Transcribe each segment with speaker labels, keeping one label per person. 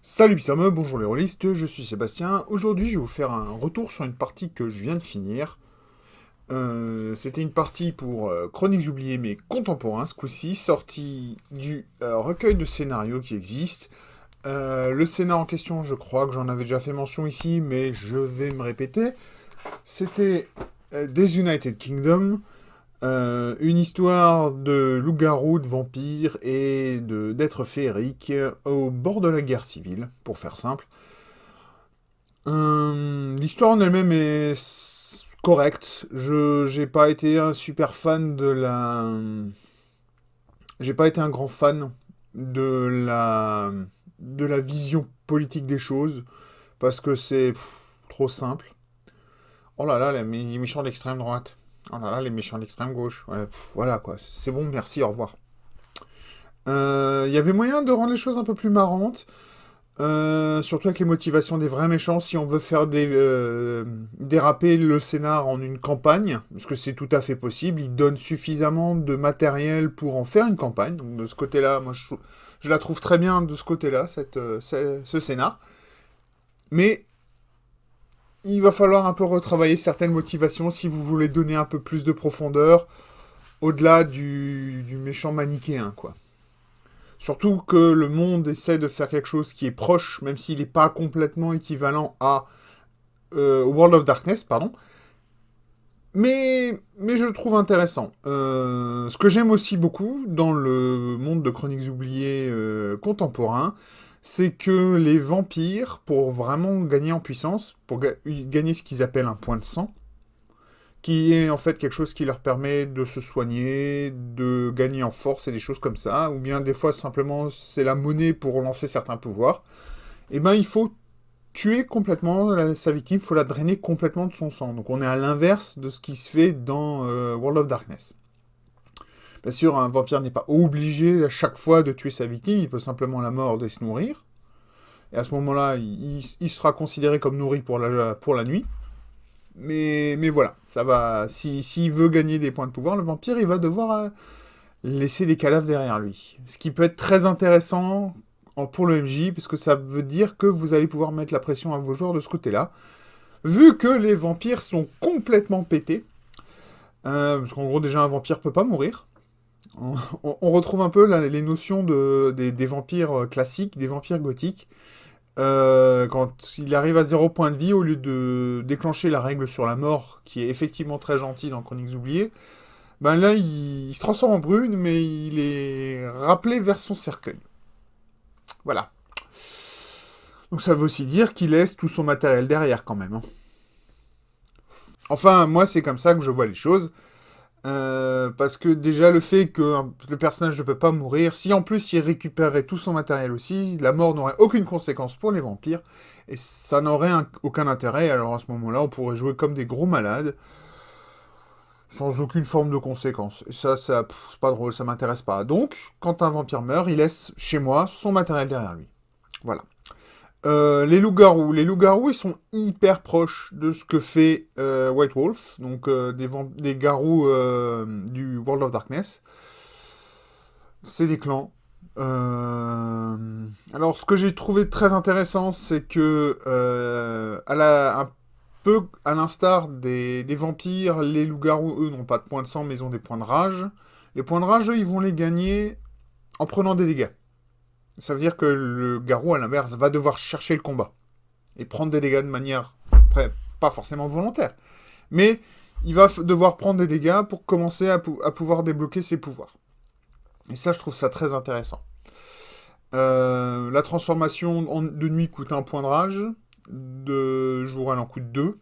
Speaker 1: Salut Pissarme, bonjour les rôlistes, je suis Sébastien. Aujourd'hui, je vais vous faire un retour sur une partie que je viens de finir. C'était une partie pour Chroniques oubliées mais contemporains, ce coup-ci, sortie du recueil de scénarios qui existe. Le scénar en question, je crois que j'en avais déjà fait mention ici, mais je vais me répéter. C'était Des United Kingdom, une histoire de loup-garou, de vampires et d'êtres féeriques au bord de la guerre civile, pour faire simple. L'histoire en elle-même est correcte. J'ai pas été un super fan de la. J'ai pas été un grand fan de la vision politique des choses parce que c'est trop simple. Oh là là, les méchants d'extrême droite. Oh là là, les méchants d'extrême gauche. Ouais, voilà quoi. C'est bon, merci, au revoir. Il y avait moyen de rendre les choses un peu plus marrantes. Surtout avec les motivations des vrais méchants, si on veut faire déraper le scénar en une campagne, parce que c'est tout à fait possible, ils donnent suffisamment de matériel pour en faire une campagne. Donc de ce côté-là, moi je la trouve très bien de ce côté-là, ce scénar. Mais il va falloir un peu retravailler certaines motivations si vous voulez donner un peu plus de profondeur au-delà du méchant manichéen, quoi. Surtout que le monde essaie de faire quelque chose qui est proche, même s'il n'est pas complètement équivalent à World of Darkness, pardon. Mais je le trouve intéressant. Ce que j'aime aussi beaucoup dans le monde de Chroniques oubliées contemporain, c'est que les vampires, pour vraiment gagner en puissance, pour gagner ce qu'ils appellent un point de sang, qui est en fait quelque chose qui leur permet de se soigner, de gagner en force et des choses comme ça, ou bien des fois simplement c'est la monnaie pour lancer certains pouvoirs, et ben il faut tuer complètement sa victime, il faut la drainer complètement de son sang. Donc on est à l'inverse de ce qui se fait dans World of Darkness. Bien sûr, un vampire n'est pas obligé à chaque fois de tuer sa victime, il peut simplement la mordre et se nourrir. Et à ce moment-là, il sera considéré comme nourri pour la nuit. Mais voilà, ça va. S'il veut gagner des points de pouvoir, le vampire, il va devoir laisser des cadavres derrière lui. Ce qui peut être très intéressant pour le MJ, parce que ça veut dire que vous allez pouvoir mettre la pression à vos joueurs de ce côté-là. Vu que les vampires sont complètement pétés, parce qu'en gros, déjà, un vampire peut pas mourir. On retrouve un peu les notions des vampires classiques, des vampires gothiques. Quand il arrive à 0 point de vie, au lieu de déclencher la règle sur la mort, qui est effectivement très gentille dans Chroniques oubliées, ben là, il se transforme en brune, mais il est rappelé vers son cercueil. Voilà. Donc ça veut aussi dire qu'il laisse tout son matériel derrière quand même, hein. Enfin, moi, c'est comme ça que je vois les choses. Parce que déjà, le fait que le personnage ne peut pas mourir, si en plus il récupérait tout son matériel aussi, la mort n'aurait aucune conséquence pour les vampires, et ça n'aurait aucun intérêt, alors à ce moment-là, on pourrait jouer comme des gros malades, sans aucune forme de conséquence. Et c'est pas drôle, ça m'intéresse pas. Donc, quand un vampire meurt, il laisse chez moi son matériel derrière lui. Voilà. Les loups-garous. Les loups-garous, ils sont hyper proches de ce que fait White Wolf, donc des garous du World of Darkness. C'est des clans. Alors, ce que j'ai trouvé très intéressant, c'est que, un peu à l'instar des vampires, les loups-garous, eux, n'ont pas de points de sang, mais ils ont des points de rage. Les points de rage, eux, ils vont les gagner en prenant des dégâts. Ça veut dire que le garou, à l'inverse, va devoir chercher le combat et prendre des dégâts de manière pas forcément volontaire. Mais il va devoir prendre des dégâts pour commencer à pouvoir débloquer ses pouvoirs. Et ça, je trouve ça très intéressant. La transformation de nuit coûte un point de rage. De jour, elle en coûte 2.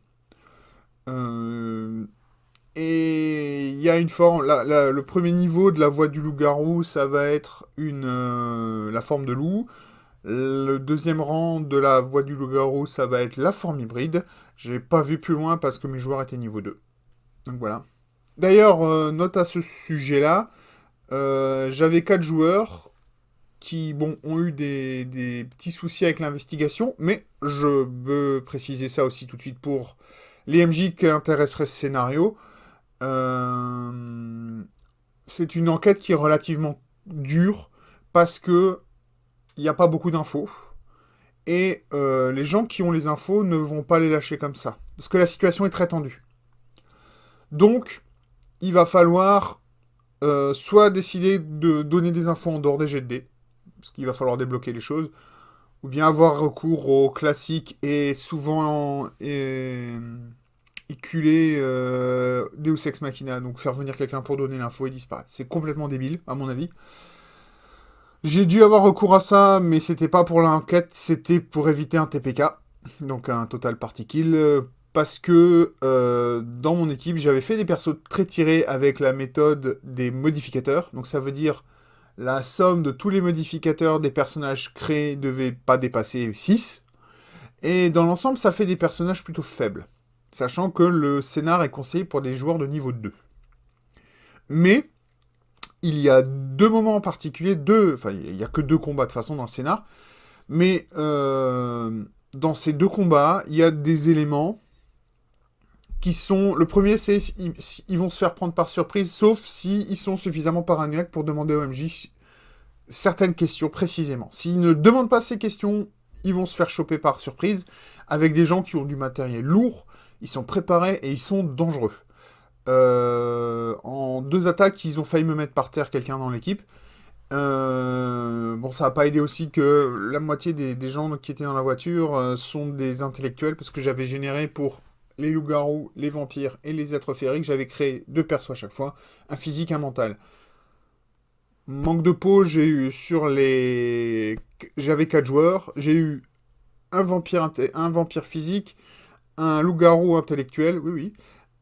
Speaker 1: Et il y a une forme. Le premier niveau de la voix du loup-garou, ça va être la forme de loup. Le deuxième rang de la voix du loup-garou, ça va être la forme hybride. J'ai pas vu plus loin parce que mes joueurs étaient niveau 2. Donc voilà. D'ailleurs, note à ce sujet-là, j'avais 4 joueurs qui bon, ont eu des petits soucis avec l'investigation, mais je veux préciser ça aussi tout de suite pour les MJ qui intéresseraient ce scénario. Euh, c'est une enquête qui est relativement dure parce que il n'y a pas beaucoup d'infos. et les gens qui ont les infos ne vont pas les lâcher comme ça. Parce que la situation est très tendue. Donc, il va falloir soit décider de donner des infos en dehors des jets de dés, parce qu'il va falloir débloquer les choses, ou bien avoir recours au classique et souvent éculé Deus Ex Machina, donc faire venir quelqu'un pour donner l'info et disparaître. C'est complètement débile, à mon avis. J'ai dû avoir recours à ça, mais c'était pas pour l'enquête, c'était pour éviter un TPK, donc un total party kill, parce que dans mon équipe, j'avais fait des persos très tirés avec la méthode des modificateurs, donc ça veut dire la somme de tous les modificateurs des personnages créés devait pas dépasser 6, et dans l'ensemble, ça fait des personnages plutôt faibles, sachant que le scénar est conseillé pour des joueurs de niveau 2. Mais il y a deux moments en particulier, enfin il n'y a que deux combats de toute façon dans le scénar, mais dans ces deux combats, il y a des éléments qui sont... Le premier, c'est ils vont se faire prendre par surprise, sauf s'ils sont suffisamment paranoïaques pour demander au MJ certaines questions précisément. S'ils ne demandent pas ces questions, ils vont se faire choper par surprise avec des gens qui ont du matériel lourd, ils sont préparés et ils sont dangereux. En 2 attaques, ils ont failli me mettre par terre quelqu'un dans l'équipe. Bon, ça n'a pas aidé aussi que la moitié des gens qui étaient dans la voiture sont des intellectuels, parce que j'avais généré pour les loups-garous, les vampires et les êtres féeriques, j'avais créé 2 persos à chaque fois, un physique, un mental. Manque de peau, j'ai eu sur les... J'avais 4 joueurs, j'ai eu un vampire physique, un loup-garou intellectuel, oui, oui,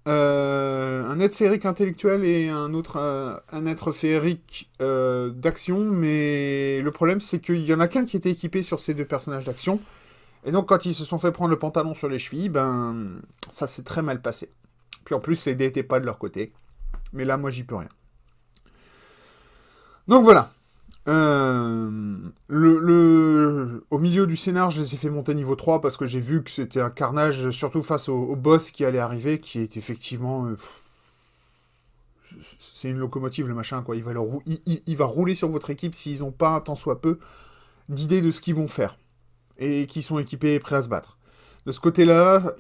Speaker 1: un être féerique intellectuel et un autre un être féerique d'action, mais le problème c'est qu'il y en a qu'un qui était équipé sur ces 2 personnages d'action, et donc quand ils se sont fait prendre le pantalon sur les chevilles, ben ça s'est très mal passé. Puis en plus les dés n'étaient pas de leur côté, mais là moi j'y peux rien. Donc voilà. Au milieu du scénar, je les ai fait monter niveau 3 parce que j'ai vu que c'était un carnage, surtout face au boss qui allait arriver, qui est effectivement... c'est une locomotive, le machin, quoi. Il va rouler sur votre équipe s'ils n'ont pas, tant soit peu, d'idée de ce qu'ils vont faire. Et qui sont équipés et prêts à se battre. De ce côté-là,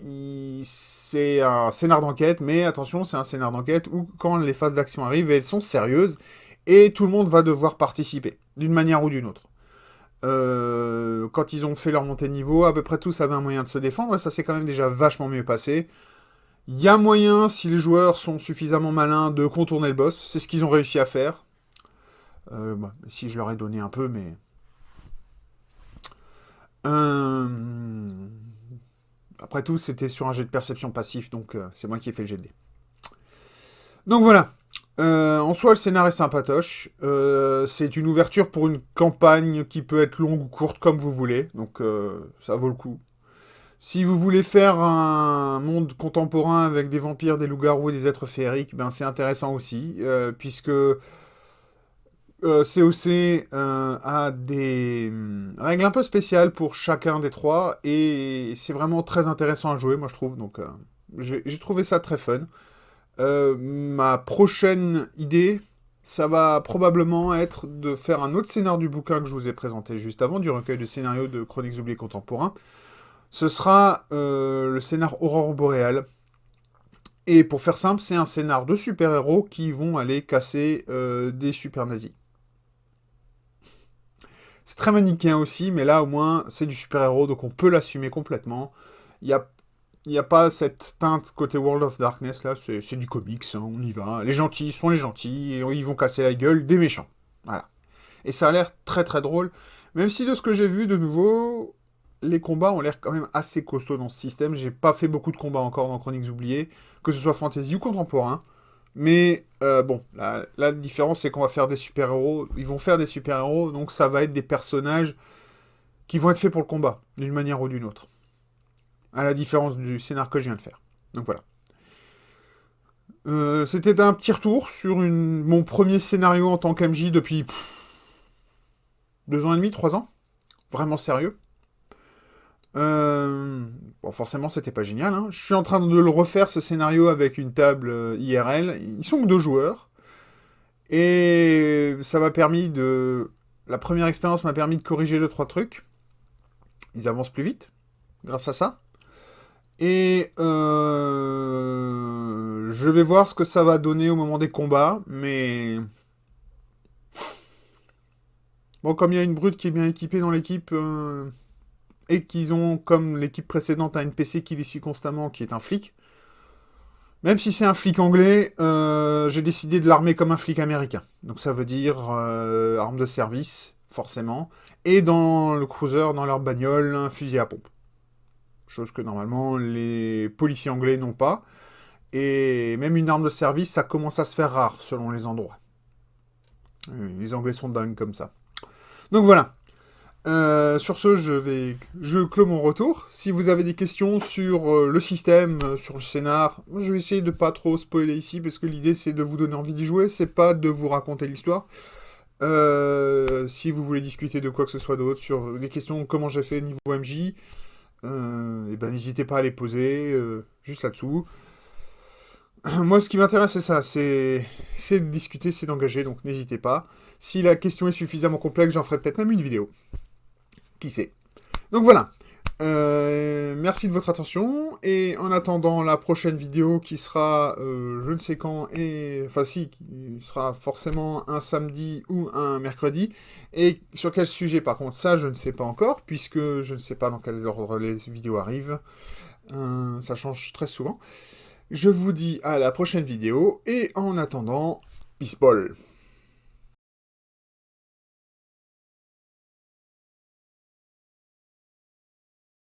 Speaker 1: c'est un scénar d'enquête, mais attention, c'est un scénar d'enquête où, quand les phases d'action arrivent, elles sont sérieuses, et tout le monde va devoir participer, d'une manière ou d'une autre. Quand ils ont fait leur montée de niveau, à peu près tous avaient un moyen de se défendre, et ça s'est quand même déjà vachement mieux passé. Il y a moyen, si les joueurs sont suffisamment malins, de contourner le boss. C'est ce qu'ils ont réussi à faire. Bah, si je leur ai donné un peu, mais... Après tout, c'était sur un jet de perception passif, donc c'est moi qui ai fait le jet de dés. Donc voilà. En soi, le scénar est sympatoche. C'est une ouverture pour une campagne qui peut être longue ou courte, comme vous voulez. Donc ça vaut le coup. Si vous voulez faire un monde contemporain avec des vampires, des loups-garous et des êtres féeriques, ben c'est intéressant aussi, puisque COC a des règles un peu spéciales pour chacun des trois, et c'est vraiment très intéressant à jouer, moi je trouve, donc j'ai trouvé ça très fun. Ma prochaine idée, ça va probablement être de faire un autre scénar du bouquin que je vous ai présenté juste avant, du recueil de scénarios de Chroniques oubliées contemporains. Ce sera le scénar Aurore boréale. Et pour faire simple, c'est un scénar de super-héros qui vont aller casser des super-nazis. C'est très manichéen aussi, mais là, au moins, c'est du super-héros, donc on peut l'assumer complètement. Il n'y a pas cette teinte côté World of Darkness, là, c'est du comics, hein, on y va. Les gentils sont les gentils, et ils vont casser la gueule des méchants. Voilà. Et ça a l'air très très drôle, même si de ce que j'ai vu, de nouveau, les combats ont l'air quand même assez costauds dans ce système. J'ai pas fait beaucoup de combats encore dans Chroniques oubliées, que ce soit fantasy ou contemporain. Mais bon, la différence, c'est qu'on va faire des super-héros. Ils vont faire des super-héros, donc ça va être des personnages qui vont être faits pour le combat, d'une manière ou d'une autre. À la différence du scénar que je viens de faire. Donc voilà. C'était un petit retour sur mon premier scénario en tant qu'MJ depuis 2 ans et demi, 3 ans. Vraiment sérieux. Bon, forcément, c'était pas génial. Hein. Je suis en train de le refaire, ce scénario, avec une table IRL. Ils sont que 2 joueurs. Et ça m'a permis de... La première expérience m'a permis de corriger 2-3 trucs. Ils avancent plus vite, grâce à ça. Et je vais voir ce que ça va donner au moment des combats, mais... Bon, comme il y a une brute qui est bien équipée dans l'équipe, et qu'ils ont, comme l'équipe précédente, un NPC qui les suit constamment, qui est un flic, même si c'est un flic anglais, j'ai décidé de l'armer comme un flic américain. Donc ça veut dire arme de service, forcément, et dans le cruiser, dans leur bagnole, un fusil à pompe. Chose que normalement les policiers anglais n'ont pas. Et même une arme de service, ça commence à se faire rare selon les endroits. Les Anglais sont dingues comme ça. Donc voilà. Sur ce, je clôt mon retour. Si vous avez des questions sur le système, sur le scénar, je vais essayer de pas trop spoiler ici, parce que l'idée c'est de vous donner envie d'y jouer, c'est pas de vous raconter l'histoire. Si vous voulez discuter de quoi que ce soit d'autre, sur des questions comment j'ai fait niveau MJ, et ben n'hésitez pas à les poser, juste là-dessous. Moi, ce qui m'intéresse, c'est ça, c'est de discuter, c'est d'engager, donc n'hésitez pas. Si la question est suffisamment complexe, j'en ferai peut-être même une vidéo. Qui sait. Donc voilà. Merci de votre attention. Et en attendant la prochaine vidéo qui sera je ne sais quand, et enfin si, qui sera forcément un samedi ou un mercredi. Et sur quel sujet par contre, ça je ne sais pas encore, puisque je ne sais pas dans quel ordre les vidéos arrivent. Ça change très souvent. Je vous dis à la prochaine vidéo, et en attendant, peace ball.